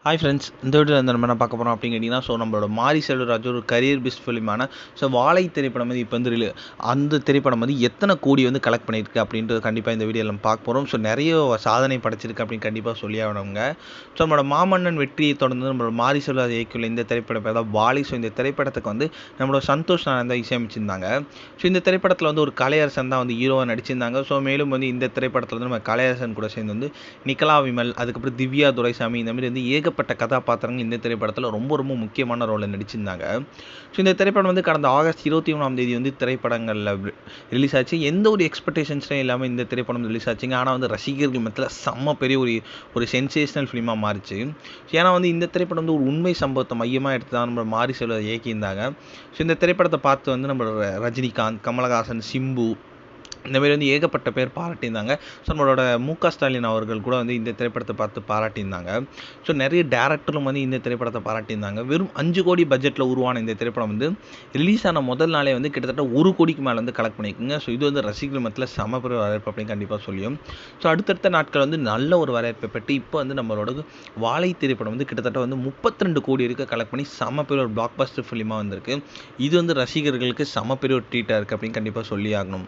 Hi friends, இந்த வீடியோவில் நம்ம என்ன பார்க்க போகிறோம் அப்படின்னு கேட்டிங்கன்னா, நம்மளோட மாரி செல்வராஜ் ஒரு கரியர் பெஸ்ட் ஃபிலிமான வாழை திரைப்படம் வந்து இப்போ வந்து அந்த திரைப்படம் வந்து எத்தனை கோடி வந்து கலெக்ட் பண்ணியிருக்கு அப்படின்றது கண்டிப்பாக இந்த வீடியோவில் நம்ம பார்க்க போகிறோம். நிறைய சாதனை படைச்சிருக்கு அப்படின்னு கண்டிப்பாக சொல்லி ஆகணுங்க. நம்மளோட மாமன்னன் வெற்றியை தொடர்ந்து நம்மளோட மாரி செல்வராஜ் இயக்கியுள்ள இந்த திரைப்படம் பேர் தான் வாழை. இந்த திரைப்படத்துக்கு வந்து நம்மளோட சந்தோஷ் நாராயண் தான் இசையமைச்சிருந்தாங்க. இந்த திரைப்படத்தில் வந்து ஒரு கலையரசன் தான் வந்து ஹீரோவாக நடிச்சிருந்தாங்க. மேலும் வந்து இந்த திரைப்படத்தில் வந்து நம்ம கலையரசன் கூட சேர்ந்து வந்து நிக்கலா விமல், அதுக்கப்புறம் திவ்யா துரைசாமி, இந்த மாதிரி வந்து ஏகப்பட்ட கதாபாத்திரங்கள் இந்த திரைப்படத்தில் ரொம்ப ரொம்ப முக்கியமான ரோலில் நடிச்சிருந்தாங்க. இந்த திரைப்படம் வந்து கடந்த ஆகஸ்ட் 23 வந்து திரைப்படங்களில் ரிலீஸ் ஆச்சு. எந்த ஒரு எக்ஸ்பெக்டேஷன்ஸும் இல்லாமல் இந்த திரைப்படம் ரிலீஸ் ஆச்சுங்க. ஆனால் வந்து ரசிகர்கள் மத்தியில் செம்ம பெரிய ஒரு சென்சேஷனல் ஃபிலிமாக மாறிச்சு. ஏன்னா வந்து இந்த திரைப்படம் வந்து ஒரு உண்மை சம்பவத்தை மையமாக எடுத்து தான் நம்ம மாரி செல்வராஜ் இயக்கியிருந்தாங்க. இந்த திரைப்படத்தை பார்த்து வந்து நம்ம ரஜினிகாந்த், கமலஹாசன், சிம்பு, இந்தமாரி வந்து ஏகப்பட்ட பேர் பாராட்டியிருந்தாங்க. நம்மளோட ஸ்டாலின் அவர்கள் கூட வந்து இந்த திரைப்படத்தை பார்த்து பாராட்டியிருந்தாங்க. நிறைய டேரக்டரும் வந்து இந்த திரைப்படத்தை பாராட்டியிருந்தாங்க. வெறும் 5 கோடி பட்ஜெட்டில் உருவான இந்த திரைப்படம் வந்து ரிலீஸ் ஆன முதல் நாளே வந்து கிட்டத்தட்ட 1 கோடிக்கு மேலே வந்து கலெக்ட் பண்ணியிருக்குங்க. இது வந்து ரசிகர்கள் மத்தியில் செம பெரிய வரவேற்பு அப்படின்னு கண்டிப்பாக சொல்லியும். அடுத்தடுத்த நாட்கள் வந்து நல்ல ஒரு வரவேற்பை பெற்று இப்போ வந்து நம்மளோட வாழை திரைப்படம் வந்து கிட்டத்தட்ட வந்து 32 கோடி வரைக்கும் கலெக்ட் பண்ணி செம பெரிய ஒரு பிளாக் பஸ்டர் ஃபிலிமாக வந்திருக்கு. இது வந்து ரசிகர்களுக்கு செம பெரிய ஒரு ட்ரீட்டாக இருக்குது அப்படின்னு கண்டிப்பாக சொல்லி ஆகணும்.